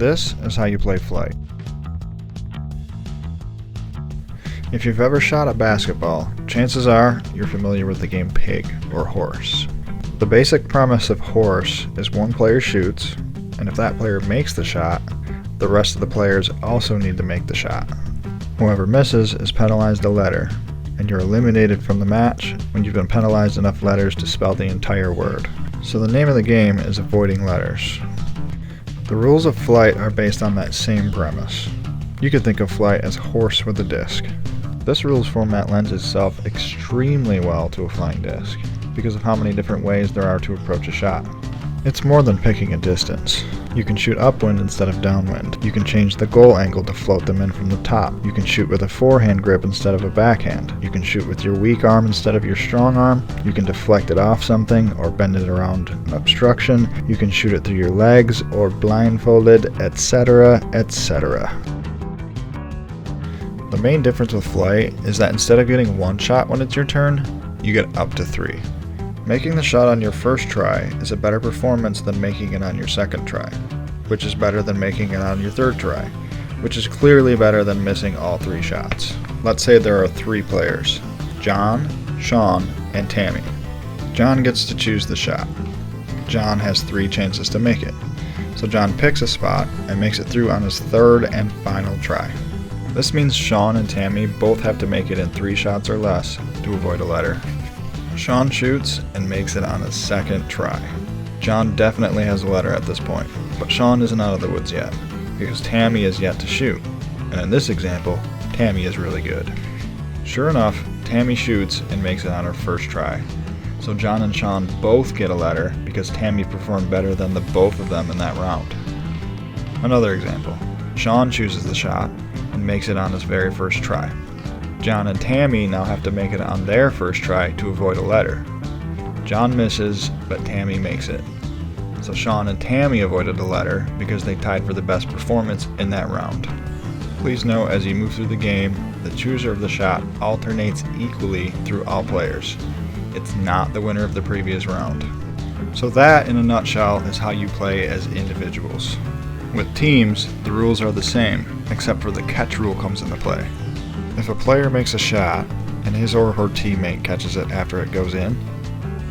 This is how you play Flight. If you've ever shot a basketball, chances are you're familiar with the game Pig or Horse. The basic premise of Horse is one player shoots, and if that player makes the shot, the rest of the players also need to make the shot. Whoever misses is penalized a letter, and you're eliminated from the match when you've been penalized enough letters to spell the entire word. So the name of the game is avoiding letters. The rules of Flight are based on that same premise. You could think of Flight as Horse with a disc. This rules format lends itself extremely well to a flying disc because of how many different ways there are to approach a shot. It's more than picking a distance. You can shoot upwind instead of downwind. You can change the goal angle to float them in from the top. You can shoot with a forehand grip instead of a backhand. You can shoot with your weak arm instead of your strong arm. You can deflect it off something or bend it around an obstruction. You can shoot it through your legs or blindfolded, etc., etc. The main difference with Flight is that instead of getting one shot when it's your turn, you get up to 3. Making the shot on your first try is a better performance than making it on your second try, which is better than making it on your third try, which is clearly better than missing all 3 shots. Let's say there are 3 players, John, Sean, and Tammy. John gets to choose the shot. John has 3 chances to make it, so John picks a spot and makes it through on his third and final try. This means Sean and Tammy both have to make it in 3 shots or less to avoid a letter. Sean shoots and makes it on his second try. John definitely has a letter at this point, but Sean isn't out of the woods yet, because Tammy is yet to shoot, and in this example, Tammy is really good. Sure enough, Tammy shoots and makes it on her first try, so John and Sean both get a letter because Tammy performed better than the both of them in that round. Another example, Sean chooses the shot and makes it on his very first try. John and Tammy now have to make it on their first try to avoid a letter. John misses, but Tammy makes it. So Sean and Tammy avoided a letter because they tied for the best performance in that round. Please note as you move through the game, the chooser of the shot alternates equally through all players. It's not the winner of the previous round. So that, in a nutshell, is how you play as individuals. With teams, the rules are the same, except for the catch rule comes into play. If a player makes a shot, and his or her teammate catches it after it goes in,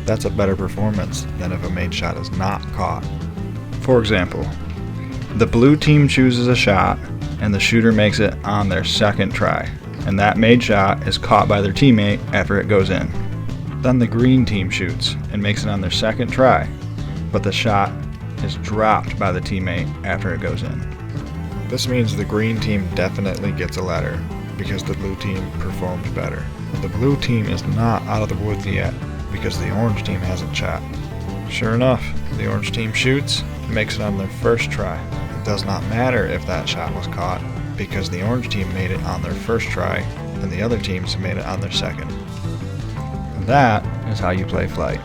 that's a better performance than if a made shot is not caught. For example, the blue team chooses a shot, and the shooter makes it on their second try, and that made shot is caught by their teammate after it goes in. Then the green team shoots, and makes it on their second try, but the shot is dropped by the teammate after it goes in. This means the green team definitely gets a letter, because the blue team performed better. The blue team is not out of the woods yet because the orange team hasn't shot. Sure enough, the orange team shoots and makes it on their first try. It does not matter if that shot was caught because the orange team made it on their first try and the other teams made it on their second. And that is how you play Flight.